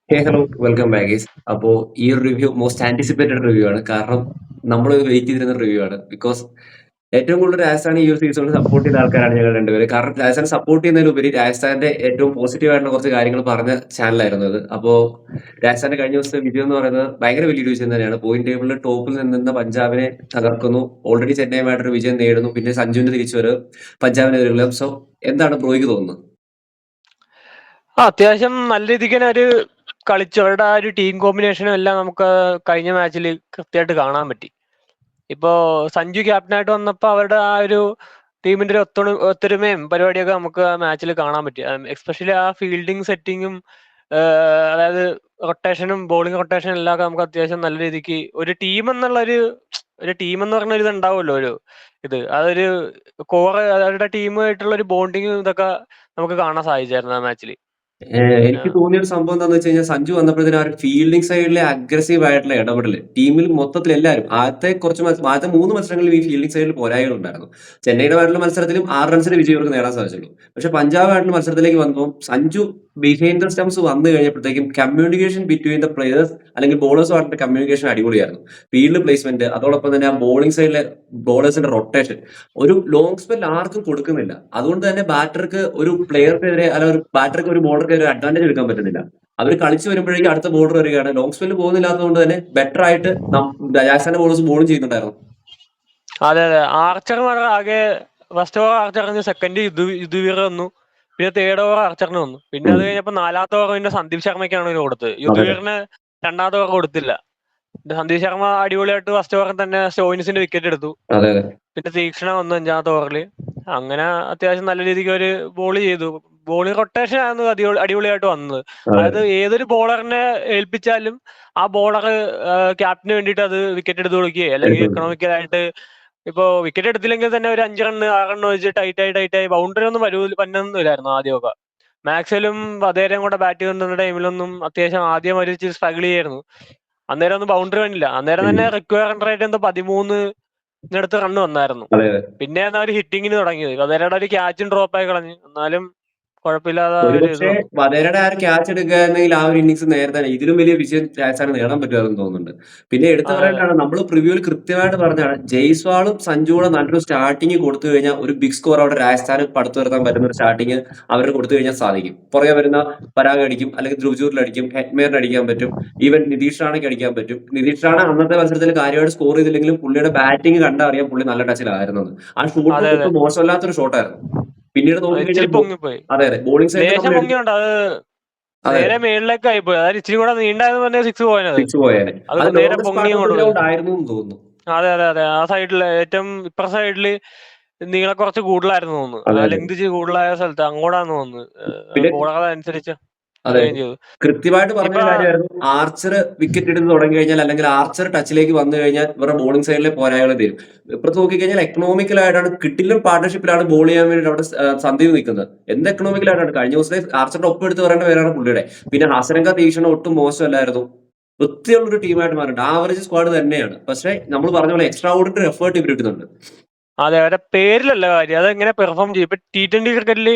Hello welcome back guys. അപ്പോൾ ഈ ഒരു റിവ്യൂ മോസ്റ്റ് ആന്റിസിപ്പേറ്റഡ് റിവ്യൂ ആണ്. കാരണം നമ്മൾ വെയിറ്റ് ചെയ്തിരുന്ന റിവ്യൂ ആണ്. ബിക്കോസ് ഏറ്റവും കൂടുതൽ രാജസ്ഥാൻ ഈ ഒരു സീസണിൽ സപ്പോർട്ട് ചെയ്ത ആൾക്കാരാണ് ഞങ്ങൾ രണ്ടുപേരും. കാരണം രാജസ്ഥാൻ സപ്പോർട്ട് ചെയ്യുന്നതിലുപരി രാജസ്ഥാന്റെ ഏറ്റവും പോസിറ്റീവ് ആയിട്ടുള്ള കുറച്ച് കാര്യങ്ങൾ പറഞ്ഞ ചാനലായിരുന്നു അത്. അപ്പോൾ രാജസ്ഥാന്റെ കഴിഞ്ഞ ദിവസത്തെ വിജയം എന്ന് പറയുന്നത് ഭയങ്കര വലിയൊരു വിജയം തന്നെയാണ്. പോയിന്റ് ടേബിളിൽ ടോപ്പിൽ നിന്ന പഞ്ചാബിനെ തകർക്കുന്നു. ഓൾറെഡി ചെന്നൈയുമായിട്ടൊരു വിജയം നേടുന്നു. പിന്നെ സഞ്ജുവിന്റെ തിരിച്ചുവരവ് പഞ്ചാബിനെതിരെയുള്ള. സോ എന്താണ് ബ്രോയ്ക്ക് തോന്നുന്നത്? അത്യാവശ്യം നല്ല രീതിക്ക് തന്നെ ഒരു കളിച്ചു. അവരുടെ ആ ഒരു ടീം കോമ്പിനേഷനും എല്ലാം നമുക്ക് കഴിഞ്ഞ മാച്ചിൽ കൃത്യമായിട്ട് കാണാൻ പറ്റി. ഇപ്പോ സഞ്ജു ക്യാപ്റ്റനായിട്ട് വന്നപ്പോൾ അവരുടെ ആ ഒരു ടീമിന്റെ ഒരു ഒത്തൊരുമയും പരിപാടിയൊക്കെ നമുക്ക് ആ മാച്ചിൽ കാണാൻ പറ്റി. എസ്പെഷ്യലി ആ ഫീൽഡിങ് സെറ്റിങ്ങും അതായത് റൊട്ടേഷനും ബോളിംഗ് റൊട്ടേഷനും എല്ലാം നമുക്ക് അത്യാവശ്യം നല്ല രീതിക്ക് ഒരു ടീം എന്നുള്ള ഒരു ടീം എന്ന് പറഞ്ഞ ഒരു ഇത് ഉണ്ടാവുമല്ലോ, അതൊരു കോർ അവരുടെ ടീമായിട്ടുള്ള ഒരു ബോണ്ടിങ് ഇതൊക്കെ നമുക്ക് കാണാൻ സാധിച്ചായിരുന്നു ആ മാച്ചിൽ. എനിക്ക് തോന്നിയ ഒരു സംഭവം എന്താന്ന് വെച്ച് കഴിഞ്ഞാൽ സഞ്ജു വന്നപ്പോഴത്തേനും ആ ഒരു ഫീൽഡിംഗ് സൈഡിലെ അഗ്രസീവ് ആയിട്ടുള്ള ഇടപെടല് ടീമിൽ മൊത്തത്തിൽ എല്ലാവരും ആദ്യത്തെ 3 മത്സരങ്ങളിൽ ഈ ഫീൽഡിംഗ് സൈഡിൽ പോരായ്മകൾ ഉണ്ടായിരുന്നു. ചെന്നൈയുടെ മത്സരത്തിലും 6 റൺസിന് വിജയം ഇവർക്ക് നേടാൻ സാധിച്ചുള്ളൂ. പക്ഷെ പഞ്ചാബായിട്ടുള്ള മത്സരത്തിലേക്ക് വന്നപ്പോൾ സഞ്ജു ബിഹൈൻഡ് ദ സ്റ്റംസ് വന്നു കഴിഞ്ഞപ്പോഴത്തേക്കും കമ്മ്യൂണിക്കേഷൻ ബിറ്റ്വീൻ ദ പ്ലേയേഴ്സ് അല്ലെങ്കിൽ ബോളേഴ്സുമായിട്ടുള്ള കമ്മ്യൂണിക്കേഷൻ അടിപൊളിയായിരുന്നു. ഫീൽഡ് പ്ലേസ്മെന്റ്, അതോടൊപ്പം തന്നെ ആ ബോളിംഗ് സൈഡിലെ ബോളേഴ്സിന്റെ റൊട്ടേഷൻ ഒരു ലോങ് സ്പെൽ ആർക്കും കൊടുക്കുന്നില്ല. അതുകൊണ്ട് തന്നെ ബാറ്റർക്ക് ഒരു പ്ലെയർക്കെതിരെ അല്ല ഒരു ബാറ്റർക്ക് ഒരു ബോളർക്ക് ഒരു അഡ്വാൻറ്റേജ് എടുക്കാൻ പറ്റുന്നില്ല. അവർ കളിച്ചു വരുമ്പോഴേക്കും അടുത്ത ബോർഡർ വരികയാണ്. ലോങ് സ്പെല്ല് പോകുന്നില്ലാത്തതുകൊണ്ട് തന്നെ ബെറ്റർ ആയിട്ട് രാജസ്ഥാന്റെ ബോളേഴ്സ് ബോളും ചെയ്യുന്നുണ്ടായിരുന്നു. അതെ അതെ, ആർച്ചർ ആകെ ഫസ്റ്റ് ഓവർ ആർച്ചറിന്, സെക്കൻഡ് യുദ്ധവീർ വന്നു, പിന്നെ തേർഡ് ഓവർ ആർച്ചറിന് വന്നു. പിന്നെ അത് കഴിഞ്ഞപ്പോ 4ാമത്തെ ഓവർ പിന്നെ സന്ദീപ് ശർമ്മയ്ക്കാണ് ഇതിന് കൊടുത്തത്. യുദ്ധവീറിന് 2ാമത്തെ ഓവർ കൊടുത്തില്ല. സന്ദീപ് ശർമ്മ അടിപൊളിയായിട്ട് ഫസ്റ്റ് ഓവറിൽ തന്നെ സ്റ്റോയിനിസിന്റെ വിക്കറ്റ് എടുത്തു. പിന്നെ തീക്ഷണ വന്നു 5ാമത്തെ ഓവറിൽ. അങ്ങനെ അത്യാവശ്യം നല്ല രീതിക്ക് ഒരു ബോൾ ചെയ്തു. ബോളിംഗ് റൊട്ടേഷൻ ആണ് അടിപൊളിയായിട്ട് വന്നത്. അതായത് ഏതൊരു ബോളറിനെ ഏൽപ്പിച്ചാലും ആ ബോളർ ക്യാപ്റ്റന് വേണ്ടിയിട്ട് അത് വിക്കറ്റ് എടുത്ത് കൊടുക്കുകയോ അല്ലെങ്കിൽ എക്കണോമിക്കലായിട്ട് ഇപ്പൊ വിക്കറ്റ് എടുത്തില്ലെങ്കിൽ തന്നെ ഒരു 5 റണ്ണ് 6 റണ്ണ് വെച്ച് ടൈറ്റായി ബൗണ്ടറി ഒന്നും വന്നൊന്നുമില്ലായിരുന്നു ആദ്യമൊക്കെ. മാക്സ്വലും വധേരയും കൂടെ ബാറ്റ് ചെയ്യുന്ന ടൈമിലൊന്നും അത്യാവശ്യം ആദ്യം ഒരു സ്ട്രഗിൾ ചെയ്യായിരുന്നു. അന്നേരം ഒന്നും ബൗണ്ടറി വന്നില്ല. അന്നേരം തന്നെ റിക്വയർ റൺ റേറ്റ് എന്തോ 13 റണ്ണ് വന്നായിരുന്നു. പിന്നെയാണ് അവർ ഹിറ്റിങ്ങിന് തുടങ്ങിയത്. വധേരയുടെ ഒരു ക്യാച്ചും ഡ്രോപ്പ് ആയി കളഞ്ഞു. എന്നാലും കുഴപ്പമില്ലാതെ ഒരുപക്ഷെ വധേരയുടെ ആ ഒരു ക്യാച്ച് എടുക്കുകയാണെങ്കിൽ ആ ഒരു ഇന്നിങ്സ് നേരത്തെ ഇതിലും വലിയ വിജയം രാജസ്ഥാന് നേടാൻ പറ്റുമെന്ന് തോന്നുന്നുണ്ട്. പിന്നെ എടുത്തു പറയേണ്ടതാണ്, നമ്മൾ പ്രിവ്യൂവിൽ കൃത്യമായിട്ട് പറഞ്ഞാണ് ജയ്സ്വാളും സഞ്ജുവും നല്ലൊരു സ്റ്റാർട്ടിങ് കൊടുത്തു കഴിഞ്ഞാൽ ഒരു ബിഗ് സ്കോർ അവിടെ രാജസ്ഥാന് പടുത്തുയർത്താൻ പറ്റുന്ന ഒരു സ്റ്റാർട്ടിങ് അവർക്ക് കൊടുത്തു കഴിഞ്ഞാൽ സാധിക്കും. പുറകെ വരുന്ന പരാഗ് അടിക്കും, അല്ലെങ്കിൽ ധ്രുവ്ജൂരിൽ അടിക്കും, ഹെഡ്മേറിന് അടിക്കാൻ പറ്റും, ഈവൻ നിതീഷ് റാണയ്ക്ക് അടിക്കാൻ പറ്റും. നിതീഷ് റാണ അന്നത്തെ മത്സരത്തിൽ കാര്യമായിട്ട് സ്കോർ ചെയ്തില്ലെങ്കിലും പുള്ളിയുടെ ബാറ്റിംഗ് കണ്ടറിയാം പുള്ളി നല്ല ടച്ചിലായിരുന്നു. ആ ഷോട്ട് മോശമല്ലാത്തൊരു ഷോട്ടായിരുന്നു. പിന്നീട് പൊങ്ങിപ്പോയി. അതെ ബോളിംഗ് ലേശം പൊങ്ങിയുണ്ട്, അത് നേരെ മേളിലേക്ക് ആയിപ്പോയി. അതായത് ഇച്ചിരി കൂടെ നീണ്ടായിരുന്നു തന്നെ സിക്സ് പോയത്. അത് നേരെ പൊങ്ങി തോന്നുന്നു. അതെ അതെ അതെ, ആ സൈഡില് ഏറ്റവും ഇപ്പുറ സൈഡില് നീളെ കുറച്ച് കൂടുതലായിരുന്നു തോന്നുന്നു. ലെങ്ത് കൂടുതലായ സ്ഥലത്ത് അങ്ങോട്ടാന്ന് തോന്നുന്നു. ബോളർ അനുസരിച്ച് കൃത്യമായിട്ട് പറഞ്ഞ കാര്യമായിരുന്നു. ആർച്ചർ വിക്കറ്റ് എടുത്ത് തുടങ്ങി കഴിഞ്ഞാൽ അല്ലെങ്കിൽ ആർച്ചർ ടച്ചിലേക്ക് വന്നു കഴിഞ്ഞാൽ ഇവരുടെ ബോളിംഗ് സൈഡിലെ പോരായ്മകൾ തരും. ഇപ്പുറത്ത് നോക്കിക്കഴിഞ്ഞാൽ എക്കണോമിക്കലായിട്ടാണ് കിട്ടിലും പാർട്ണർഷിപ്പിലാണ് ബോൾ ചെയ്യാൻ വേണ്ടിയിട്ട് അവിടെ സന്ദീപ് നിൽക്കുന്നത്. എന്ത് എക്കണോമിക്കലായിട്ടാണ് കഴിഞ്ഞ ദിവസത്തെ ആർച്ചറിന്റെ ഒപ്പം എടുത്ത് പറയേണ്ട പേരാണ് പുള്ളിയുടെ. പിന്നെ ഹസരംഗ തീക്ഷണം ഒട്ടും മോശമല്ലായിരുന്നു. വൃത്തിയുള്ള ഒരു ടീമായിട്ട് മാറിയിട്ട് ആവറേജ് സ്ക്വാഡ് തന്നെയാണ്. പക്ഷേ നമ്മൾ പറഞ്ഞ പോലെ എക്സ്ട്രാ ഓർഡിനറി എഫേർട്ട് ഇവർ ഇടുന്നുണ്ട്. അതെ, അവരുടെ പേരിലല്ല കാര്യം, അതെങ്ങനെ പെർഫോം ചെയ്യും. ഇപ്പൊ T20 ക്രിക്കറ്റില്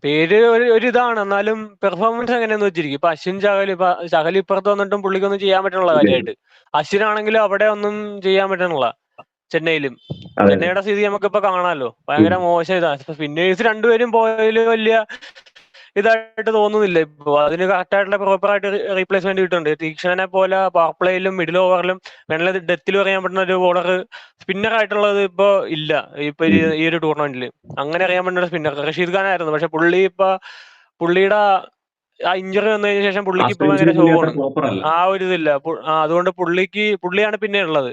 പേര് ഒരു ഇതാണ്, എന്നാലും പെർഫോമൻസ് എങ്ങനെയാന്ന് വെച്ചിരിക്കും. ഇപ്പൊ അശ്വിൻ ചഹൽ ഇപ്പുറത്ത് വന്നിട്ടും പുള്ളിക്കൊന്നും ചെയ്യാൻ പറ്റണുള്ള കാര്യമായിട്ട്. അശ്വിനാണെങ്കിലും അവിടെ ഒന്നും ചെയ്യാൻ പറ്റണില്ല. ചെന്നൈയുടെ സ്ഥിതി നമുക്കിപ്പോ കാണാമല്ലോ, ഭയങ്കര മോശം ഇതാണ്. സ്പിന്നേഴ്സ് രണ്ടുപേരും പോയതിൽ വലിയ ഇതായിട്ട് തോന്നുന്നില്ല. ഇപ്പൊ അതിന് കറക്റ്റ് ആയിട്ടുള്ള പ്രോപ്പർ ആയിട്ട് റീപ്ലേസ്മെന്റ് കിട്ടുന്നുണ്ട്. തീക്ഷണനെ പോലെ പവർ പ്ലേയിലും മിഡിൽ ഓവറിലും വേണമെങ്കിൽ ഡെത്തിലും അറിയാൻ പറ്റുന്ന ഒരു ബോളർ സ്പിന്നർ ആയിട്ടുള്ളത് ഇപ്പൊ ഇല്ല. ഇപ്പൊ ഈ ഒരു ടൂർണമെന്റിൽ അങ്ങനെ അറിയാൻ പറ്റുന്ന സ്പിന്നർ റഷീദ് ഖാൻ ആയിരുന്നു. പക്ഷെ പുള്ളിയുടെ ആ ഇഞ്ചറി വന്നതിന് ശേഷം പുള്ളിക്ക് ഇപ്പൊ ഭയങ്കര ഷോക്കാണ്. ആ ഒരു ഇതില്ല. അതുകൊണ്ട് പുള്ളിയാണ് പിന്നെ ഉള്ളത്.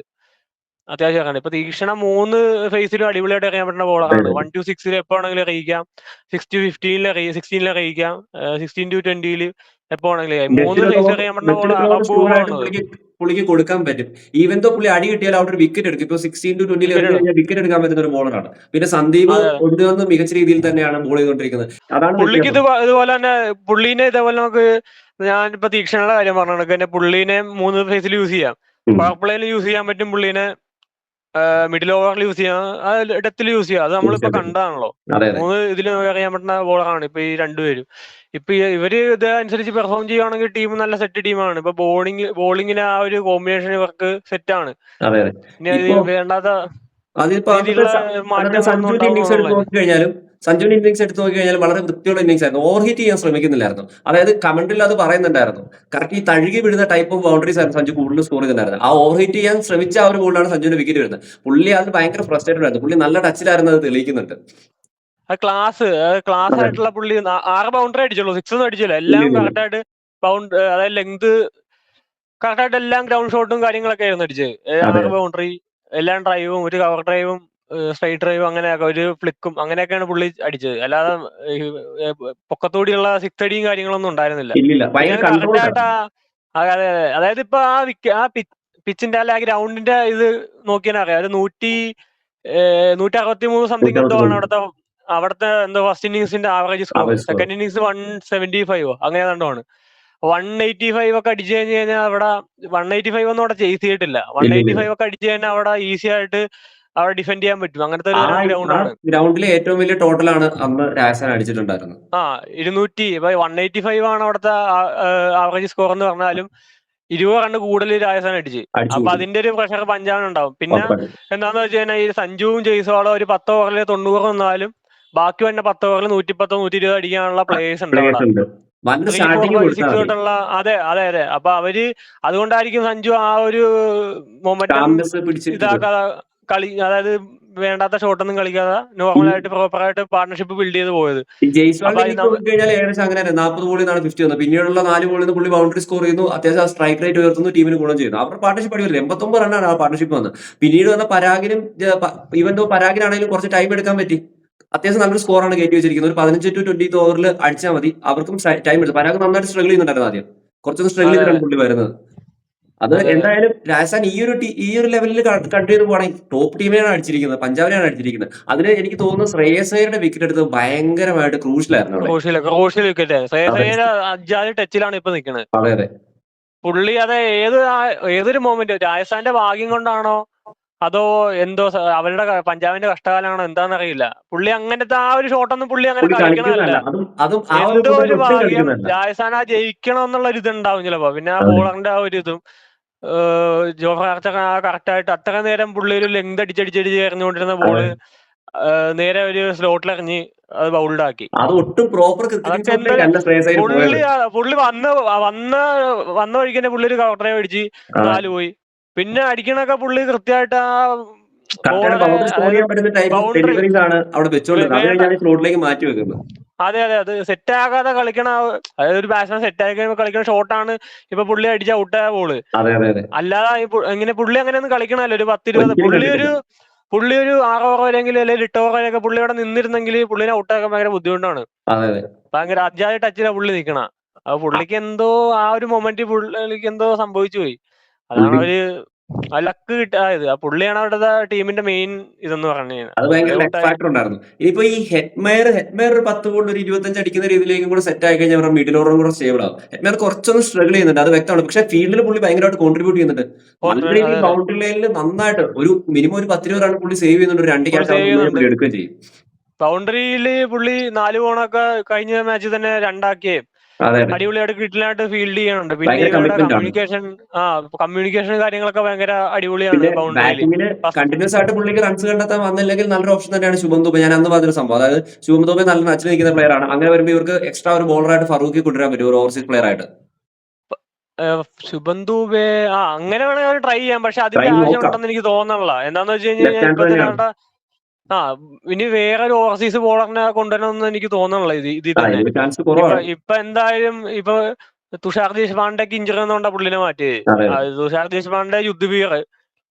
അത്യാവശ്യമാണ്. ഇപ്പൊ തീക്ഷണ 3 ഫേസിലും അടിപൊളിയായിട്ട് അറിയാൻ പറ്റുന്ന ബോളറാണ്. 1 to 6 എപ്പോ വേണമെങ്കിലും അറിയിക്കാം, 6 to 16 അറിയിക്കാം, 16 to 20 എപ്പോ വേണമെങ്കിലും 3 ഫേസിൽ അറിയാൻ പറ്റുന്ന ബോളാണ്. പുള്ളിക്ക് കൊടുക്കാൻ പറ്റും. ഈവൻ തോ പുള്ളി അടി കിട്ടിയാൽ അവിടെ ഒരു വിക്കറ്റ് എടുക്കും. ഇപ്പൊ 16 to 20 വിക്കറ്റ് എടുക്കാൻ പറ്റുന്ന ഒരു ബോളറാണ്. പിന്നെ സന്ദീപ് കൊണ്ടുവന്ന് മികച്ച രീതിയിൽ തന്നെയാണ് ബോൾ ചെയ്തുകൊണ്ടിരിക്കുന്നത്. അതാണ് പുള്ളിക്ക് ഇതുപോലെ തന്നെ പുള്ളീനെ ഇതേപോലെ നമുക്ക് ഞാനിപ്പോ തീക്ഷണയുടെ കാര്യം പറഞ്ഞു, പുള്ളീനെ 3 ഫേസിൽ യൂസ് ചെയ്യാം. പവർ പ്ലേയിൽ യൂസ് ചെയ്യാൻ പറ്റും പുള്ളീനെ, മിഡിൽ ഓവറിൽ യൂസ് ചെയ്യാം, ഡെത്തിൽ യൂസ് ചെയ്യാം. അത് നമ്മളിപ്പോ കണ്ടതാണല്ലോ. അതെ അതെ 3 ഇതിൽ അറിയാൻ പറ്റുന്ന ബോളറാണ് ഇപ്പൊ ഈ രണ്ടുപേരും. ഇപ്പൊ ഇവര് ഇത് അനുസരിച്ച് പെർഫോം ചെയ്യുവാണെങ്കിൽ ടീം നല്ല സെറ്റ് ടീമാണ്. ഇപ്പൊ ബോളിങ്ങിന് ആ ഒരു കോമ്പിനേഷൻ ഇവർക്ക് സെറ്റാണ്. അതെ അതെ ഇനി അത് ഇപ്പൊ വേണ്ടാത്ത അതിപ്പോ രീതിയിലുള്ള അന്നത്തെ മാറ്റങ്ങളൊന്നും സഞ്ജുവിന്റെ ഇന്നിങ്സ് എടുത്ത് ഉണ്ടാവുന്നുള്ളത്. നോക്കിക്കഴിഞ്ഞാലും വളരെ വൃത്തിയുള്ള ഇന്നിങ്സ് ആയിരുന്നു. ഓവർ ഹീറ്റ് ചെയ്യാൻ ശ്രമിക്കുന്നില്ലായിരുന്നു. അതായത് കമന്റിൽ അത് പറയുന്നുണ്ടായിരുന്നു. കറക്റ്റ് ഈ തഴുകി വിടുന്ന ടൈപ്പ് ഓഫ് ബൗണ്ടറീസ് ആയിരുന്നു സഞ്ജു കൂടുതൽ സ്കോർ ചെയ്തിട്ടുണ്ടായിരുന്നത്. ആ ഓവർ ഹീറ്റ് ചെയ്യാൻ ശ്രമിച്ച ആ ഒരു ബോളിലാണ് സഞ്ജുവിന്റെ വിക്കറ്റ് വരുന്നത്. പുള്ളി അത് ഭയങ്കര ഫ്രസ്ട്രേറ്റഡ് ആയിരുന്നു. പുള്ളി നല്ല ടച്ചിലായിരുന്നു, അത് തെളിയിക്കുന്നുണ്ട്. അത് ക്ലാസ് അതെ ആയിട്ടുള്ള പുള്ളി 6 ബൗണ്ടറി അടിച്ചുള്ളൂ, 6 ഒന്നും അടിച്ചില്ല. ഇല്ല എല്ലാം ഇല്ല ഇല്ല. കറക്റ്റ് ആയിട്ട് അതായത് ലെങ്ത് കറക്റ്റ് ആയിട്ട് എല്ലാം ഗ്രൗണ്ട് ഷോട്ടും കാര്യങ്ങളൊക്കെ ആയിരുന്നു അടിച്ചത്. അതെ 6 ബൗണ്ടറി, എല്ലാം ഡ്രൈവും, ഒരു കവർ ഡ്രൈവും, സ്ട്രൈറ്റ് ഡ്രൈവും, അങ്ങനെയൊക്കെ ഒരു ഫ്ലിക്കും അങ്ങനെയൊക്കെയാണ് പുള്ളി അടിച്ചത്. അല്ലാതെ പൊക്കത്തോടിയുള്ള 6 അടിയും കാര്യങ്ങളൊന്നും ഉണ്ടായിരുന്നില്ല. ഇല്ലില്ല, പിന്നെ ഭയങ്കര അത് കൺട്രോൾ കറക്റ്റ് ആയിട്ട് ഉണ്ടായിരുന്നു. അതെ അതെ അതെ. അതായത് ഇപ്പൊ ആ പിച്ചിന്റെ അല്ല ഗ്രൗണ്ടിന്റെ ഇത് നോക്കിയാൽ അറിയാം. ഒരു 163 സംതിങ് എന്തോ ആണ് 163 അവിടുത്തെ അവിടുത്തെ എന്തോ ഫസ്റ്റ് ഇന്നിങ്സിന്റെ average score. Average score. Second innings 175 അങ്ങനെ എന്തോ ആണ്. 185 ഒക്കെ അടിച്ചു കഴിഞ്ഞ് കഴിഞ്ഞാൽ അവിടെ 185 ഒന്നും അവിടെ ചേസ് ചെയ്തിട്ടില്ല. ഇല്ലില്ല. 185 ഒക്കെ അടിച്ചു കഴിഞ്ഞാൽ അവിടെ ഈസി ആയിട്ട് അവിടെ ഡിഫെൻഡ് ചെയ്യാൻ പറ്റും. അങ്ങനത്തെ ഒരു ആ തരം ആ ഗ്രൗണ്ടാണ്. ഗ്രൗണ്ടിലെ ഏറ്റവും വലിയ ടോട്ടലാണ് അന്ന് രാജസ്ഥാൻ അടിച്ചിട്ടുണ്ടായിരുന്നത്. 185 ആണ് അവിടുത്തെ ആവറേജ് സ്കോർ എന്ന് പറഞ്ഞാലും 20 റണ്ണ് കൂടുതൽ രാജസ്ഥാൻ അടിച്ച്. അടിച്ചു അപ്പൊ കൂട്ടി അതിന്റെ ഒരു പ്രഷർ പഞ്ചാബിനുണ്ടാവും. പിന്നെ ഉറപ്പായിട്ടും. എന്താന്ന് വെച്ച് കഴിഞ്ഞാൽ ഈ സഞ്ജുവും ജയ്സ്വാളും ഒരു 10 ഓവറിൽ 90 വന്നാലും ബാക്കി വന്ന 10 ഓവറിൽ 110 120 അടിക്കാനുള്ള പ്ലേയേഴ്സ് ഉണ്ട് അവിടെ. പ്ലേയേഴ്സ് ഉണ്ട്. വന്ന് 3, 4, സ്റ്റാർട്ടിങ് 5, കൊടുത്താൽ 6 മതി. തൊട്ടുള്ള അതെ അതെ അതെ. അപ്പൊ അതുകൊണ്ടായിരിക്കും സഞ്ജു ആ ഒരു മൊമെന്റം കാംനെസ് പിടിച്ചിരുന്നത്. ഇതാക്കാതെ അതായത് വേണ്ടാത്ത ഷോട്ടൊന്നും കളിക്കാതെ നോർമലായിട്ട് പ്രോപ്പറായിട്ട് പാർട്ണർഷിപ്പ് ബിൽഡ് ചെയ്ത് പോയത്. ഈ അപ്പൊ ജയ്സ്വാളിന്റെ ഇന്നിംഗ്സ് നോക്കിക്കഴിഞ്ഞാൽ ഏകദേശം അങ്ങനെ തന്നെ 40 ബോളിൽ നിന്നാണ് 50 വന്നത്. പിന്നീടുള്ള 4 ബോളിൽ നിന്ന് പുള്ളി ബൗണ്ടറി സ്കോർ ചെയ്യുന്നു, അത്യാവശ്യം സ്ട്രൈക്ക് റേറ്റ് ഉയർത്തുന്നു, ടീമിന് ഗുണം ചെയ്യുന്നു. അവരുടെ പാർട്ണർഷിപ്പ് അടിപൊളി. 89 റണ്ണാണ് ആ പാർട്ണർഷിപ്പ് വന്നത്. പിന്നീട് വന്ന പരാഗിനും ഈവൻ ദോ പരാഗിനാണെങ്കിലും കുറച്ച് ടൈം എടുക്കാൻ പറ്റി. അത്യാവശ്യം നല്ലൊരു സ്കോറാണ് കയറ്റി വെച്ചിരിക്കുന്നത്. ഒരു 15 to 20 ഓവറിൽ അടിച്ചാൽ മതി. അവർക്കും ടൈം എടുത്തു. പരാഗ് നന്നായിട്ട് സ്ട്രഗിൾ ചെയ്യുന്നുണ്ടായിരുന്നു ആദ്യം. കുറച്ചൊന്ന് സ്ട്രഗിൾ അതെ ചെയ്തിട്ടാണ് പുള്ളി വരുന്നത്. അത് അതെ എന്തായാലും രാജസ്ഥാൻ ഈ ഒരു ലെവലിൽ കണ്ടിന്യൂ ചെയ്ത് പോകണമെങ്കിൽ ടോപ്പ് ടീമിനെയാണ് അടിച്ചിരിക്കുന്നത്, പഞ്ചാബിനെയാണ് അടിച്ചിരിക്കുന്നത്. അതിന് എനിക്ക് തോന്നുന്നു ശ്രേയസ് അയ്യരുടെ വിക്കറ്റ് എടുത്തത് ഭയങ്കരമായിട്ട് ക്രൂഷ്യലായിരുന്നു അവിടെ. Crucial wicket. ശ്രേയസ് അതെ അയ്യർ അജാതി ടച്ചിലാണ് ഇപ്പൊ നിൽക്കുന്നത്. അതെ അതെ പുള്ളി അതെ ഏതൊരു മൊമെന്റ് രാജസ്ഥാന്റെ ഭാഗ്യം കൊണ്ടാണോ അതോ എന്തോ അവരുടെ പഞ്ചാബിന്റെ കഷ്ടകാലമാണോ എന്താണെന്നറിയില്ല. പുള്ളി അങ്ങനത്തെ ആ ഒരു ഷോട്ടൊന്നും പുള്ളി അങ്ങനെ പുള്ളി കളിക്കണമല്ല. കളിക്കുന്നതല്ല, അതും ആ ഒരു എന്തോ മൊമെന്റ് ഒരു ഒട്ടും ഭാഗ്യം കളിക്കുന്നതല്ല. രാജസ്ഥാൻ ആ ജയിക്കണം എന്നുള്ള ഒരു ഇതുണ്ടാവും ചിലപ്പോ. പിന്നെ ആ അതെ ബോളറിന്റെ ആ ഒരു ഇതും ജോഫ്ര ആർച്ചർ കറക്റ്റ് ആയിട്ട് അത്ര നേരം പുള്ളി ഒരു ലെങ്ത് അടിച്ചടിച്ചടിച്ച് എറിഞ്ഞുകൊണ്ടിരുന്ന അതെ ബോള് നേരെ ഒരു സ്ലോട്ടിൽ എറിഞ്ഞ് അത് ബൗൾഡാക്കി. അത് ഒട്ടും പ്രോപ്പർ ക്രിക്കറ്റിംഗ് അതൊക്കെ ഷോട്ടിലേക്ക് അല്ല ശ്രേയസ് അയ്യർ പോയത്. പുള്ളി വന്ന വഴിക്ക് തന്നെ പുള്ളി ഒരു കവർ ഡ്രൈവ് അടിച്ച് അതെ 4 പോയി. പിന്നെ അടിക്കണൊക്കെ പുള്ളി കൃത്യമായിട്ട് ആ കറക്റ്റായിട്ട് ബോളറെ ബൗണ്ടറി സ്കോർ അതായത് ചെയ്യാൻ പറ്റുന്ന ടൈപ്പ് ഓഫ് ബൗണ്ടറി ഡെലിവറീസ് ആണ് അവിടെ വെച്ചുകൊണ്ടിരുന്നത്. അത് വേണ്ട. കഴിഞ്ഞാണ് സ്ലോട്ടിലേക്ക് മാറ്റി വെക്കുന്നത്. അതെ അതെ. അത് സെറ്റ് ആകാതെ കളിക്കണ അതായത് ഒരു ബാറ്റ്സ്മാൻ സെറ്റ് ആയി കഴിയുമ്പോൾ കളിക്കുന്ന ഷോട്ടാണ് ഇപ്പൊ പുള്ളി അടിച്ച ഔട്ടായ ബോള്. അതെ അതെ അതെ അല്ലാതെ ഇങ്ങനെ പുള്ളി അങ്ങനെയൊന്നും കളിക്കണല്ലോ. ഒരു 10-20 ഒരിക്കലും കണ്ടിട്ടില്ല. പുള്ളി ഒരു 6 ഓവർ വരെയെങ്കിലും അല്ലെങ്കിൽ 8 ഓവർ വരെയൊക്കെ പുള്ളി അവിടെ നിന്നിരുന്നെങ്കിൽ പുള്ളിനെ ഔട്ടാക്കാൻ ഭയങ്കര ബുദ്ധിമുട്ടാണ്. അതെ അതെ ഭയങ്കര അജാതി ടച്ചിലാണ് പുള്ളി നിൽക്കണ. അപ്പൊ പുള്ളിക്ക് എന്തോ ആ ഒരു മൊമെന്റ് പുള്ളിക്ക് എന്തോ സംഭവിച്ചു പോയി. അതാണ് പുള്ളി അവര് ആ ലക്ക് കിട്ടായത്. ആ പുള്ളിയാണ് അവരുടെ ടീമിന്റെ മെയിൻ ഇതെന്ന് പറഞ്ഞു കഴിഞ്ഞാൽ. അത് പുള്ളി ഭയങ്കര ലക്ക് ഔട്ടായി. ഫാക്ടർ ഉണ്ടായിരുന്നു. ഇനിയിപ്പോ ഈ ഹെറ്റ്മയർ ഒരു 10 ബോളിൽ ഒരു 25 അടിക്കുന്ന രീതിയിലേക്കും കൂടെ സെറ്റ് ആയി കഴിഞ്ഞാൽ അവരുടെ മിഡിൽ ഓവറും കൂടെ സ്റ്റേബിൾ ആവും. ഹെറ്റ്മയർ കുറച്ചൊന്ന് സ്ട്രഗിൾ ചെയ്യുന്നുണ്ട്, അത് വ്യക്തമാണ്. പക്ഷേ ഫീൽഡിൽ പുള്ളി ഭയങ്കരമായിട്ട് കോൺട്രിബ്യൂട്ട് ചെയ്യുന്നുണ്ട്. നല്ല അതെ രീതിയിൽ അതെ. ബൗണ്ടറി ലൈനിൽ നന്നായിട്ട് ഒരു മിനിമം ഒരു 10-20 റൺ പുള്ളി സേവ് ചെയ്യുന്നുണ്ട്. ഒരു 2 പുള്ളി ക്യാച്ച് സേവ് ഔട്ട് ചെയ്യുന്നുണ്ട്. പുള്ളി എടുക്കുകയും ചെയ്യും. ബൗണ്ടറിയില് പുള്ളി 4 കോണൊക്കെ കഴിഞ്ഞ മാച്ചിൽ തന്നെ 2 ആക്കിയേ അതെ അതെ അടിപൊളിയായിട്ട് കിട്ടിലായിട്ട് ഫീൽഡ് ചെയ്യാനുണ്ട്. പിന്നെ ഭയങ്കര ഇവരുടെ കമ്മിറ്റ്മെന്റ് ആണ്. കമ്മ്യൂണിക്കേഷൻ കാര്യങ്ങളൊക്കെ ഭയങ്കര അടിപൊളിയാണ് പിന്നെ ബൗണ്ടറിയിൽ. ബാറ്റിംഗില് കണ്ടിന്യൂസ് ആയിട്ട് പുള്ളിക്ക് റൺസ് കണ്ടെത്താൻ വന്നില്ലെങ്കിൽ നല്ലൊരു ഓപ്ഷൻ തന്നെയാണ് ശുഭം ദുബെ. ഞാൻ അന്ന് പറഞ്ഞൊരു സംഭവം, അതായത് ശുഭം ദുബെ നല്ല നച്ചിൽ നിൽക്കുന്ന പ്ലെയർ ആണ്. അങ്ങനെ വരുമ്പോൾ ഇവർക്ക് എക്സ്ട്രാ ഒരു ബോളറായിട്ട് ഫറൂഖി കൊണ്ടുവരാൻ പറ്റും, ഒരു ഓവർസീസ് പ്ലെയർ ആയിട്ട്. ശുഭൻ ദൂബെ അങ്ങനെ വേണമെങ്കിൽ ട്രൈ ചെയ്യാം. പക്ഷെ ട്രൈ അതിന്റെ ആവശ്യം നോക്കാം. ഉണ്ടെന്ന് എനിക്ക് തോന്നണില്ല. എന്താന്ന് വെച്ച് ലെഫ്റ്റ് കഴിഞ്ഞാൽ ഹാൻഡർ ഇപ്പൊ തന്നെ തന്നെയാണ്. അവരുടെ ആ ഇനി വേറെ ഒരു ഓവർസീസ് ബോളറിനെ കൊണ്ടുവരണമെന്ന് എനിക്ക് തോന്നണില്ല ഇതിൽ തന്നെ. ഇതിന് ചാൻസ് ഇപ്പൊ കുറവാണ്. ഇപ്പൊ എന്തായാലും ഇപ്പൊ തുഷാർ ദേശ്പാണ്ഡെക്ക് ഇഞ്ചറി വന്നോണ്ടാ പുള്ളിനെ മാറ്റിയത്. അതെ അതെ തുഷാർ ദേശ്പാണ്ഡെ, യുദ്ധവീർ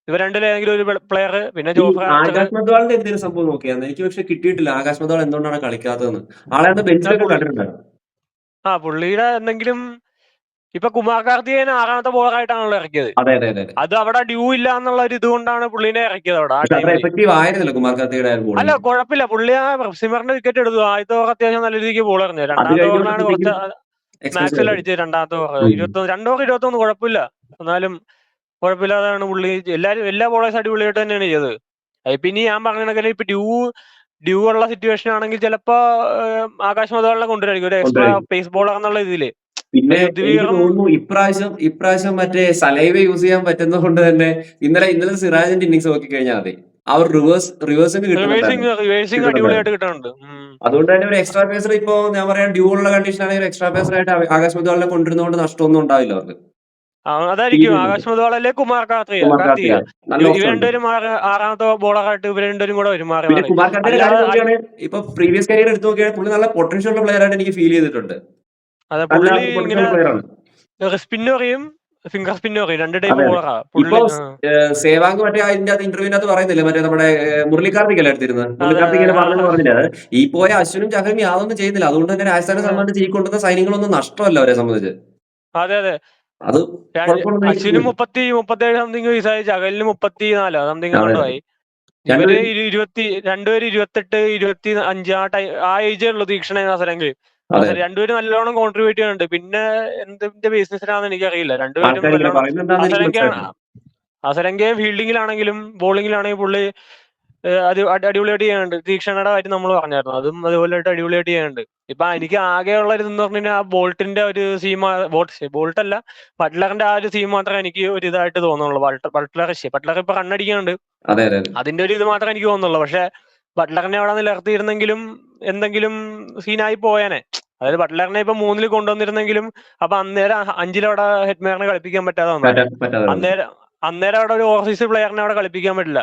ഇവർ രണ്ടിലേതെങ്കിലും ഒരു പ്ലെയർ, പിന്നെ ഈ ജോഫ്ര ആർച്ചർ. ആകാശ് മദ്വാളിന്റെ എന്തെങ്കിലും സംഭവം നോക്കിയായിരുന്നു. എനിക്ക് പക്ഷെ കിട്ടിയിട്ടില്ല ആകാശ് മദ്വാൾ എന്തുകൊണ്ടാണ് കളിക്കാത്തതെന്ന്. ആളെ അന്ന് ബെഞ്ചിലൊക്കെ കണ്ടിട്ടുണ്ടായിരുന്നു. പുള്ളിയുടെ എന്തെങ്കിലും ഇപ്പൊ കുമാർ കാർത്തികേയനെ 6ാമത്തെ ബോളറായിട്ടാണല്ലോ ഇറക്കിയത്. അതെ അതെ അതെ അതെ അത് അവിടെ ഡ്യൂ ഇല്ല എന്നുള്ള ഒരു ഇതുകൊണ്ടാണ് പുള്ളിനെ ഇറക്കിയത് അവിടെ ആ പക്ഷെ അത്ര ടൈമില്. എഫക്റ്റീവ് ആയിരുന്നില്ല കുമാർ കാർത്തികയുടെ അല്ല ബോളിംഗ്. കുഴപ്പമില്ല. പുള്ളി ആ സിമറിന്റെ വിക്കറ്റ് എടുത്തു. ആദ്യത്തെ ഓവർ അത്യാവശ്യം നല്ല രീതിക്ക് ബോൾ എറിഞ്ഞു. അത് രണ്ടാമത്തെ ഓവറിലാണ് കഴിഞ്ഞപ്പോഴത്തേക്കും കുറച്ച് എക്സ്പ്രസ് മാക്സ്വെൽ ആയിരുന്നു. അടിച്ചത്. രണ്ടാമത്തെ ഓവർ 2 2 ഓവർ 21 കുഴപ്പമില്ല. എന്നാലും കുഴപ്പമില്ലാതാണ് പുള്ളി. എല്ലാ ബോളേഴ്സ് അടിപൊളിയായിട്ട് തന്നെയാണ് ചെയ്തത്. പിന്നെ ഞാൻ പറഞ്ഞ കണക്കിന് ഇപ്പൊ ഡ്യൂ ഉള്ള സിറ്റുവേഷൻ ആണെങ്കിൽ ചിലപ്പോ ആകാശ് മതവാളിനെ കൊണ്ടുവരായിരിക്കും ഒരു എക്സ്ട്രാ കൊണ്ടുവരും. പേസ് ബോളർ എന്നുള്ള ഇതില്. പിന്നെ എനിക്ക് ഋതുവീറും തോന്നുന്നു ഇപ്രാവശ്യം മറ്റേ സലൈവ യൂസ് ചെയ്യാൻ പറ്റുന്നത് കൊണ്ട് തന്നെ ഇന്നലെ സിറാജിന്റെ ഇന്നിങ്സ് നോക്കി കഴിഞ്ഞാൽ മതി. ആ ഒരു റിവേഴ്സിന് റിവേഴ്സിങ് കിട്ടുന്നുണ്ടായിരുന്നു. അടിപൊളിയായിട്ട് കിട്ടുന്നുണ്ട്. അതുകൊണ്ട് തന്നെ ഒരു എക്സ്ട്രാ പേസർ ഇപ്പോ ഞാൻ പറയാം ഡ്യൂ ഉള്ള കണ്ടീഷൻ ആണെങ്കിൽ ഒരു എക്സ്ട്രാ പേസർ ആയിട്ട് ആകാശ് മതവാളിനെ കൊണ്ടുവരുന്നതുകൊണ്ട് നഷ്ടമൊന്നും ഉണ്ടാവില്ല അവർക്ക്. അതായിരിക്കും ആകാശ് മതവാൾ അല്ലെ കുമാർ കാർത്തിക. നല്ല ഇവർ ഓപ്ഷൻ ഉണ്ട്. രണ്ടുപേരും ആറാമത്തെ ബോളറായിട്ട് ഇവർ രണ്ടുപേരും കൂടെ വരും മാറി പിന്നെ മാറി. കുമാർ കാർത്തിയുടെ കാര്യം അല്ലാതെ നോക്കുകയാണെങ്കിൽ ഇപ്പൊ പ്രീവിയസ് കരിയർ എടുത്ത് നോക്കിയാണെങ്കിൽ പുള്ളി നല്ല പൊട്ടൻഷ്യൽ ഉള്ള പ്ലെയർ ആയിട്ട് എനിക്ക് ഫീൽ ചെയ്തിട്ടുണ്ട്. അതെ, നല്ല പുള്ളി പൊട്ടൻഷ്യൽ ഇങ്ങനെ ഉള്ള പ്ലെയർ ആണ്. സ്പിന്നും അറിയും ഫിംഗർ സ്പിന്നും അറിയും. 2 ടൈപ്പ് അതെ അതെ. ബോളറാ ഇപ്പൊ പുള്ളി. സേവാങ് മറ്റേ അതിന്റെ ഇന്റർവ്യൂവിനകത്ത് പറയുന്നില്ലേ മറ്റേ നമ്മുടെ മുരളിക്കാർത്തിക് അല്ലേ എടുത്തിരുന്നത്. അതെ മുരളിക്കാർത്തിക് ഇങ്ങനെ പറഞ്ഞെന്ന് അതെ. പറഞ്ഞില്ല. അത് ഈ പോയ അശ്വിനും ചഹലും യാതൊന്നും ചെയ്യുന്നില്ല. അതുകൊണ്ട് തന്നെ രാജസ്ഥാനെ സംബന്ധിച്ച് ഈ കൊണ്ടുവന്ന സൈനികളൊന്നും നഷ്ടമല്ല അവരെ സംബന്ധിച്ച്. അതെ അത് കുഴപ്പമുണ്ടെന്ന് എനിക്ക് അശ്വിന് തോന്നുന്നു. 37 സംതിങ് വയസ്സായി, ചഹലിന് 34 സംതിങ് അതെ കൊണ്ടു അതെ. ആയി. ഇവര് രണ്ടുപേരും രണ്ടുപേര് 28, 25 ആ ഏജേ ഉള്ളൂ. തീക്ഷണ അവസരങ്ങൾ അതെ രണ്ടുപേരും നല്ലോണം കോൺട്രിബ്യൂട്ട് ചെയ്യുന്നുണ്ട്. പിന്നെ എന്തിന്റെ ബിസിനസ്സിനാണെന്ന് എനിക്കറിയില്ല. രണ്ടുപേരും ആൾക്കാർ ഇങ്ങനെ നല്ലോണം പറയുന്നുണ്ടാന്ന് എനിക്ക് മനസ്സിലായിട്ടുണ്ട്. അസരങ്കയും ഫീൽഡിങ്ങിലാണെങ്കിലും ബോളിങ്ങിലാണെങ്കിലും പുള്ളി അടിപൊളിയായിട്ട് ചെയ്യുന്നുണ്ട്. തീക്ഷണയുടെ കാര്യം നമ്മൾ പറഞ്ഞായിരുന്നു, അതും അതുപോലെയായിട്ട് അടിപൊളിയായിട്ട് ചെയ്യുന്നുണ്ട്. ഇപ്പൊ എനിക്ക് ആകെയുള്ള ഇതെന്ന് പറഞ്ഞു കഴിഞ്ഞാൽ ബോൾട്ടിന്റെ ഒരു സീം, ബോൾട്ട് അല്ല ബട്ട്ലറിന്റെ ആ ഒരു സീം മാത്രമേ എനിക്ക് ഒരു ഇതായിട്ട് തോന്നുള്ളൂ. ബട്ട്ലർ ഇപ്പൊ കണ്ണടിക്കുന്നുണ്ട്, അതെ അതെ അതെ. അതിന്റെ ഒരു ഇത് മാത്രമേ എനിക്ക് തോന്നുന്നുള്ളൂ. പക്ഷെ ബട്ട്ലറിനെ അവിടെ നിലർത്തിയിരുന്നെങ്കിലും എന്തെങ്കിലും സീനായി പോയേനെ. അതായത് ബട്ട്ലറിനെ ഇപ്പൊ 3-ൽ കൊണ്ടുവന്നിരുന്നെങ്കിലും അപ്പൊ അന്നേരം 5-ൽ അവിടെ ഹെഡ്മേറിനെ കളിപ്പിക്കാൻ പറ്റാതെ വന്നേനെ. പറ്റാതെ വന്നു. അന്നേരം അവിടെ ഒരു ഓവർസീസ് പ്ലെയറിനെ അവിടെ കളിപ്പിക്കാൻ പറ്റില്ല.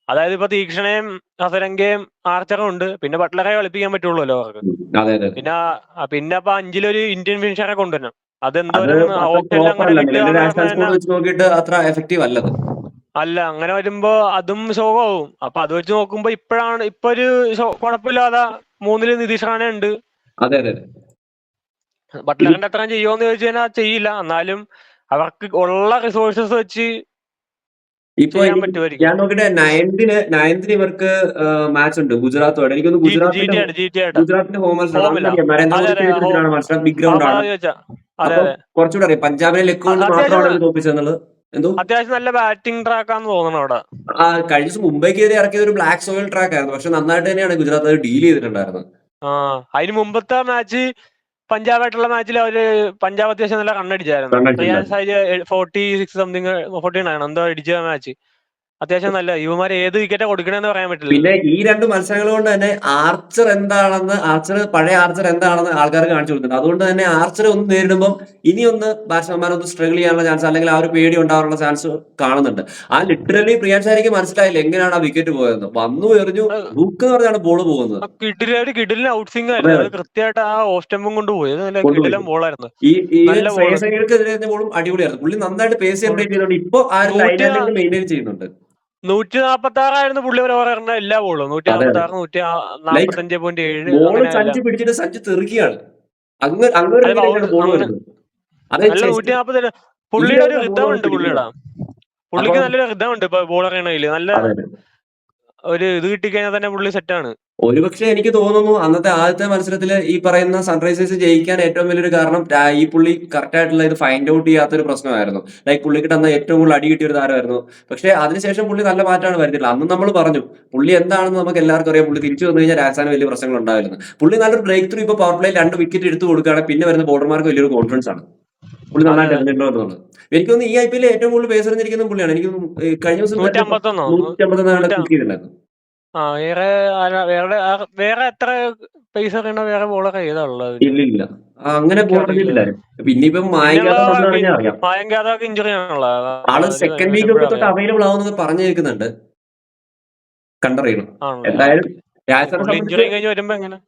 അതായത് ഇപ്പൊ തീക്ഷണയും അസരങ്കയും ആർച്ചറും ഉണ്ട്, പിന്നെ ബട്ട്ലറെ കളിപ്പിക്കാൻ പറ്റുള്ളൂല്ലോ അവർക്ക്. അതെ അതെ. പിന്നെ അപ്പൊ 5-ലൊരു ഇന്ത്യൻ ഫിനിഷറെ കൊണ്ടുവരണം. അത് അതെന്തോരം അത്ര ഓപ്ഷനിൽ പ്രോപ്പർ അങ്ങനെ അല്ല. കിട്ടുക നിലവിലെ എന്ന് രാജസ്ഥാൻ പറഞ്ഞാൽ സ്കോർ വെച്ച് നോക്കിയിട്ട് അത്ര എഫക്റ്റീവ് അല്ലത്. അല്ല. അങ്ങനെ വരുമ്പോ അതും ശോകമാവും. അപ്പൊ അത് വെച്ച് നോക്കുമ്പോ ഇപ്പൊ ഒരു കുഴപ്പമില്ലാതെ 3-ല് നിതീഷ് റാണ ഉണ്ട്. അതെ അതെ അതെ. ബട്ട്ലറിന്റെ അത്രയും ചെയ്യുമോന്ന് ചോദിച്ചു കഴിഞ്ഞാൽ ചെയ്യില്ല. എന്നാലും അവർക്ക് ഉള്ള റിസോഴ്സസ് വെച്ച് ഇപ്പൊ ചെയ്യാൻ പറ്റുമായിരിക്കും. ഞാൻ നോക്കിയിട്ട് നയൻത്തിന് ഇവർക്ക് മാച്ച് ഉണ്ട് ഗുജറാത്തുമായിട്ട്. എനിക്കൊന്ന് GT ആയിട്ട് ഗുജറാത്തിന്റെ ഹോം മത്സരം ഹോമില്ല. നരേന്ദ്രമോദി അതെ സ്റ്റേഡിയത്തിൽ വെച്ചിട്ടാണ് മത്സരം. ബിഗ് ഗ്രൗണ്ട് ആണ്. ചോദിച്ചാ അതെ അപ്പൊ അതെ. കുറച്ചുകൂടെ അറിയാം പഞ്ചാബിനെ ലെക്ക് കൊണ്ട് മാത്രമാണ് അവർ തോപ്പിച്ചെന്നുള്ളത്. എന്തോ അത്യാവശ്യം നല്ല ബാറ്റിംഗ് ട്രാക്കാന്ന് തോന്നണം അവിടെ. കഴിഞ്ഞ ദിവസം മുംബൈക്കെതിരെ ഇറക്കിയത് ഒരു ബ്ലാക്ക് സോയിൽ ട്രാക്ക് ആയിരുന്നു. പക്ഷെ നന്നായിട്ട് തന്നെയാണ് ഗുജറാത്ത് അത് ഡീൽ ചെയ്തിട്ടുണ്ടായിരുന്നത്. അതിന് മുമ്പത്തെ മാച്ച് പഞ്ചാബായിട്ടുള്ള മാച്ചിൽ പഞ്ചാബ് അത്യാവശ്യം നല്ല റണ്ണടിച്ചായിരുന്നു. റിയാൻ സായി 46 സംതിങ് 49 എന്തോ അടിച്ച മാച്ച് അത്യാവശ്യം നല്ല. ഇവന്മാർ ഏത് വിക്കറ്റാ കൊടുക്കണെന്ന് പറയാൻ പറ്റില്ല. പിന്നെ ഈ 2 മത്സരങ്ങൾ കൊണ്ട് തന്നെ പഴയ ആർച്ചർ എന്താണെന്ന് ആൾക്കാർക്ക് കാണിച്ചു കൊടുക്കുന്നുണ്ട്. അതുകൊണ്ട് തന്നെ ആർച്ചർ ഒന്ന് നേരിടുമ്പോൾ ഇനിയൊന്ന് ബാറ്റ്സ്മാൻമാർ ഒന്ന് സ്ട്രഗിൾ ചെയ്യാനുള്ള ചാൻസ്, അല്ലെങ്കിൽ ആ ഒരു പേടി ഉണ്ടാവാനുള്ള ചാൻസ് കാണുന്നുണ്ട്. ലിറ്ററലി പ്രിയാൻ ഷാരിക്ക് മനസ്സിലായില്ല എങ്ങനെയാണ് ആ വിക്കറ്റ് പോയതെന്ന്. വന്നു എറിഞ്ഞു ഹൂക്ക് എന്ന് പറഞ്ഞാണ് ബോള് പോകുന്നത്. കിഡിലിന് ഔട്ട് സ്വിംഗ് ആയിരുന്നു. അത് കൃത്യമായിട്ട് ആ ഓഫ് സ്റ്റമ്പും കൊണ്ട് പോയി. കിഡിലും ബോളായിരുന്നു. നല്ല ബോൾ. ശ്രേയസയ്യർക്കെതിരെ ബോളും അടിപൊളിയായിരുന്നു. പുള്ളി നന്നായിട്ട് പേസ് ജനറേറ്റ് ചെയ്തുകൊണ്ട് ഇപ്പൊ ആ ഒരു ലൈൻ മെയിൻറ്റെയിൻ ചെയ്യുന്നുണ്ട്. 146 ആയിരുന്നു പുള്ളി ഒരു ഓവർ എറിഞ്ഞ എല്ലാ ബോളും. 146, 145.7 ബോള് സഞ്ചി പിടിച്ചിട്ട് സഞ്ചി തെറിക്കുകയാണ്. അങ്ങനെ ബോൾ വരുന്നത്. അല്ല 140. പുള്ളിയുടെ ഒരു റിതം ഉണ്ട്. പുള്ളിക്ക് നല്ലൊരു റിതം ഉണ്ട്. ഇപ്പൊ ബോൾ എറിയണതില് നല്ല ഒരു ഇത് കിട്ടിക്കഴിഞ്ഞാൽ തന്നെ പുള്ളി സെറ്റാണ്. ഒരുപക്ഷെ എനിക്ക് തോന്നുന്നു അന്നത്തെ ആദ്യത്തെ മത്സരത്തിൽ ഈ പറയുന്ന സൺറൈസേഴ്സ് ജയിക്കാൻ ഏറ്റവും വലിയൊരു കാരണം ഈ പുള്ളി കറക്റ്റ് ആയിട്ടുള്ള ഇത് ഫൈൻഡ് ഔട്ട് ചെയ്യാത്തൊരു പ്രശ്നമായിരുന്നു. ലൈക്ക് പുള്ളിക്ക് തന്ന ഏറ്റവും കൂടുതൽ അടി കിട്ടിയ ഒരു താരമായിരുന്നു. പക്ഷെ അതിനുശേഷം പുള്ളി നല്ല മാറ്റമാണ് വരുത്തിയിട്ടുള്ളത്. അന്ന് നമ്മൾ പറഞ്ഞു പുള്ളി എന്താണെന്ന് നമുക്ക് എല്ലാവർക്കും അറിയാം. പുള്ളി തിരിച്ചു വന്നു കഴിഞ്ഞാൽ രാജസ്ഥാന് വലിയ പ്രശ്നങ്ങൾ ഉണ്ടായിരുന്നു. പുള്ളി നല്ലൊരു ബ്രേക്ക് ത്രൂ ഇപ്പൊ പവർ പ്ലേയിൽ 2 വിക്കറ്റ് എടുത്ത് കൊടുക്കുകയാണ്. പിന്നെ വരുന്ന ബോർഡർമാർക്ക് വലിയൊരു കോൺഫിഡൻസ് ആണ് പുള്ളി നന്നായിട്ട് എറിഞ്ഞിട്ടുള്ളത്. എനിക്ക് തോന്നുന്നു ഈ IPL ഏറ്റവും കൂടുതൽ പേസ് എറിഞ്ഞിരിക്കുന്ന പുള്ളിയാണ്. എനിക്ക് കഴിഞ്ഞ ദിവസം 151 കുക്ക് ചെയ്തിട്ടുണ്ടായിരുന്നു. വേറെ എത്ര പൈസ അറിയണ വേറെ ബോളർ ഏതാ ഉള്ളത്? ഇല്ല അങ്ങനെ ബോൾ എറിഞ്ഞിട്ടില്ലാരും. പിന്നെ ഇപ്പം മായങ്ക് യാദവ് ഇഞ്ചുറി ആണല്ലോ. ആള് സെക്കൻഡ് വീക്ക് തൊട്ട് അവൈലബിൾ ആവുന്നത് പറഞ്ഞു കേൾക്കുന്നുണ്ട്. കണ്ടറിയണം. എന്തായാലും ഇഞ്ചുറി കഴിഞ്ഞ് വരുമ്പോ എങ്ങനെ?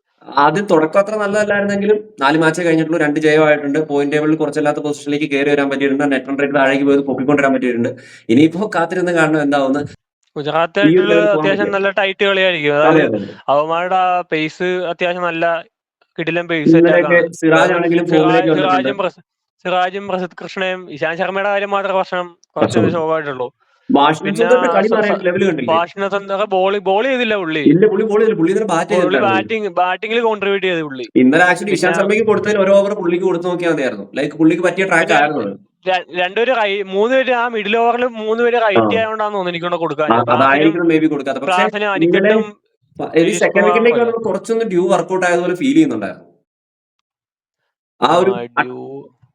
ആദ്യം തുടക്കം അത്ര നല്ലതല്ലായിരുന്നെങ്കിലും 4 മാച്ച് കഴിഞ്ഞിട്ടുള്ള 2 ജയമായിട്ടുണ്ട്. പോയിന്റ് ടേബിളിൽ കുറച്ചല്ലാത്ത പൊസിഷനിലേക്ക് കയറി വരാൻ പറ്റിയിട്ടുണ്ട്. നെറ്റ് റൺ റേറ്റ് താഴേക്ക് പോയത് പൊക്കിക്കൊണ്ടുവരാൻ പറ്റിയിട്ടുണ്ട്. ഇനിയിപ്പോ കാത്തിരുന്ന് കാണണം എന്താവുന്ന. ഗുജറാത്തായിട്ടുള്ള അത്യാവശ്യം നല്ല ടൈറ്റ് കളിയായിരിക്കും. അതായത് അവന്മാരുടെ പേസ് അത്യാവശ്യം നല്ല കിടിലൻ പേസ് സെറ്റാണ്. സിറാജും പ്രസിദ്ധ് കൃഷ്ണയും ഇശാന്ത് ശർമ്മയുടെ കാര്യം മാത്രമേ കുറച്ച് ശോകമായിട്ടുള്ളൂ. പിന്നെ ബോൾ ചെയ്തില്ല പുള്ളി. ബാറ്റിംഗിൽ കോൺട്രിബ്യൂട്ട് ചെയ്ത് പുള്ളി. ഇന്നലെ ആക്ച്വലി ഇശാന്ത് ശർമ്മയ്ക്ക് കൊടുത്തതിൽ ഒരു ഓവർ പുള്ളിക്ക് കൊടുത്തു നോക്കിയാൽ മതിയായിരുന്നു. ലൈക്ക് പുള്ളിക്ക് പറ്റിയ ട്രാക്ക് ആയിരുന്നു. രണ്ടുപേര് മൂന്നുപേര് ആ മിഡിൽ ഓവറിൽ 3 പേര് ആ റൈറ്റി ആയതുകൊണ്ടാന്ന് തോന്നുന്നു എനിക്കൊണ്ട് കൊടുക്കാൻ ക്ലാസിനും അതായിരിക്കണം മേ ബി കൊടുക്കാത്ത. പക്ഷെ ക്ലാസിനും ഇന്നലെ അനിക്കട്ടും സെക്കൻഡ് വിക്കറ്റിലേക്ക് കുഴപ്പമില്ല. വന്നപ്പോൾ കുറച്ചൊന്ന് ഡ്യൂ വർക്കൗട്ട് ആയതുപോലെ ഫീൽ ചെയ്യുന്നുണ്ടായിരുന്നു. ആ ഒരു ഡ്യൂ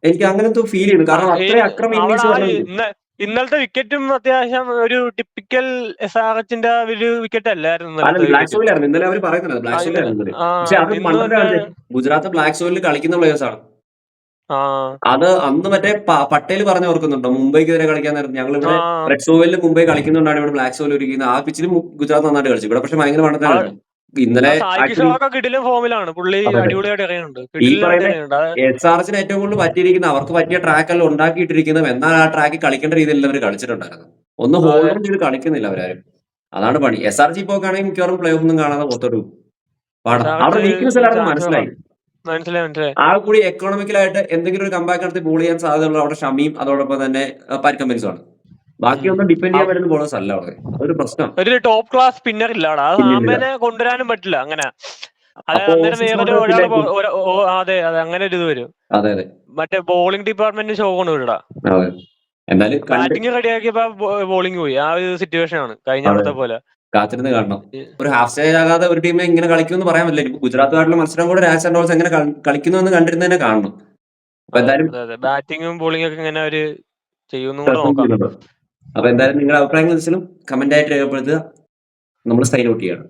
എനിക്ക് അങ്ങനത്തെ ഫീൽ ചെയ്യുന്നു. കാരണം അത്രയും അക്രം അവിടെ ഇന്നിങ്സ് പറഞ്ഞത്. ഇന്നലത്തെ വിക്കറ്റും അത്യാവശ്യം ഒരു ടിപ്പിക്കൽ SRHന്റെ ഒരു വിക്കറ്റ് അല്ലായിരുന്നു അല്ല ഇന്നലത്തെ ബ്ലാക്ക് വിക്കറ്റ്. സോയിലായിരുന്നു ഇന്നലെ അവർ പറയുന്നത്. ബ്ലാക്ക് സോയിലായിരുന്നു ഇന്നലെ. പക്ഷെ അത് ഇന്ന് മണ്ടത്തിലാണ്. ഗുജറാത്ത് ബ്ലാക്ക് സോയിലിൽ കളിക്കുന്ന പ്ലേയേഴ്സ് ആണ്. അത് അന്ന് മറ്റേ പട്ടേൽ പറഞ്ഞ് ഓർക്കുന്നുണ്ടോ? മുംബൈക്കെതിരെ കളിക്കാൻ നേരം ഞങ്ങൾ ഇവിടെ റെഡ് സോയിലിൽ മുംബൈ കളിക്കുന്നുണ്ടാണ് ഇവിടെ ബ്ലാക്ക് സോയിൽ ഒരുക്കുന്നത്. ആ പിച്ചിൽ ഗുജറാത്ത് നന്നായിട്ട് കളിച്ചു. ഇവിടെ പക്ഷെ ഭയങ്കര മണ്ടത്തിലാണ് കളിച്ചത്. ഇന്നലെ കിടിലൻ ഫോമിലാണ് പുള്ളി, അതെ. അടിപൊളിയായിട്ട് എറിയുന്നുണ്ട്. ഈ പറയുന്ന SRHന് ഏറ്റവും കൂടുതൽ പറ്റിയിരിക്കുന്ന അവർക്ക് പറ്റിയ ട്രാക്കെല്ലാം ഉണ്ടാക്കിയിട്ടിരിക്കുന്നത്. എന്നാൽ ആ ട്രാക്ക് കളിക്കേണ്ട രീതിയിൽ അവർ കളിച്ചിട്ടുണ്ടായിരുന്നു. ഒന്ന് ഹോൾഡ് ഓൺ ചെയ്ത് കളിക്കുന്നില്ല അവരാരും. അതാണ് പണി. SRH പോക്കാണെങ്കിൽ മിക്കവാറും പ്ലേ ഓഫ് ഒന്നും കാണാതെ പുറത്തോട്ട് പാടാം. അവരുടെ വീക്ക്നെസ് എല്ലാവർക്കും മനസ്സിലായി. ആ കൂടി എക്കണോമിക്കലായിട്ട് എന്തെങ്കിലും ഒരു കമ്പാക്ക് നടത്തി ബോൾ ചെയ്യാൻ സാധ്യതയുള്ള അവിടെ ഷമിയും അതോടൊപ്പം തന്നെ പാറ്റ് കമ്മിൻസുമാണ്. ബാക്കിയൊന്നും ഡിപ്പെൻഡ് ചെയ്യാൻ പറ്റുന്ന ബോളേഴ്സ് അല്ല അവിടെ. അതൊരു പ്രശ്നം. ഒരു ടോപ്പ് ക്ലാസ് സ്പിന്നർ ഇല്ലാടാ. സാമനെ കൊണ്ടുവരാനും പറ്റില്ല അങ്ങനെ. അതെ, അങ്ങനെ ഒരു ഇത് വരും. അതെ അതെ, മറ്റേ ബോളിംഗ് ഡിപ്പാർട്ട്മെന്റ് ഷോ കൊണ്ട് വിടാ. എന്തായാലും ബാറ്റിംഗ് റെഡിയാക്കിയപ്പോ ബോളിംഗ് പോയി. ആ ഒരു സിറ്റുവേഷൻ ആണ് കഴിഞ്ഞ അവിടുത്തെ പോലെ. കാത്തിരുന്ന് കാണണം. ഒരു ഹാഫ് സ്റ്റേജ് ആകാതെ ഒരു ടീം ഇങ്ങനെ കളിക്കുമെന്ന് പറയാൻ പറ്റില്ല. ഇപ്പൊ ഗുജറാത്തുമായിട്ടുള്ള മത്സരം കൂടെ രാജ് ആൻഡ് റോൾസ് എങ്ങനെ കളിക്കുന്നു എന്ന് കണ്ടിരുന്നതന്നെ കാണണം. അപ്പൊ എന്തായാലും ബാറ്റിംഗും ബോളിംഗ് ഒക്കെ ഇങ്ങനെ അവര് ചെയ്യുന്നു കൂടെ നോക്കാം. അപ്പൊ എന്തായാലും നിങ്ങളുടെ അഭിപ്രായങ്ങൾ കമന്റ് ആയിട്ട് രേഖപ്പെടുത്തുക. നമ്മൾ സൈൻ ഔട്ട് ചെയ്യണം.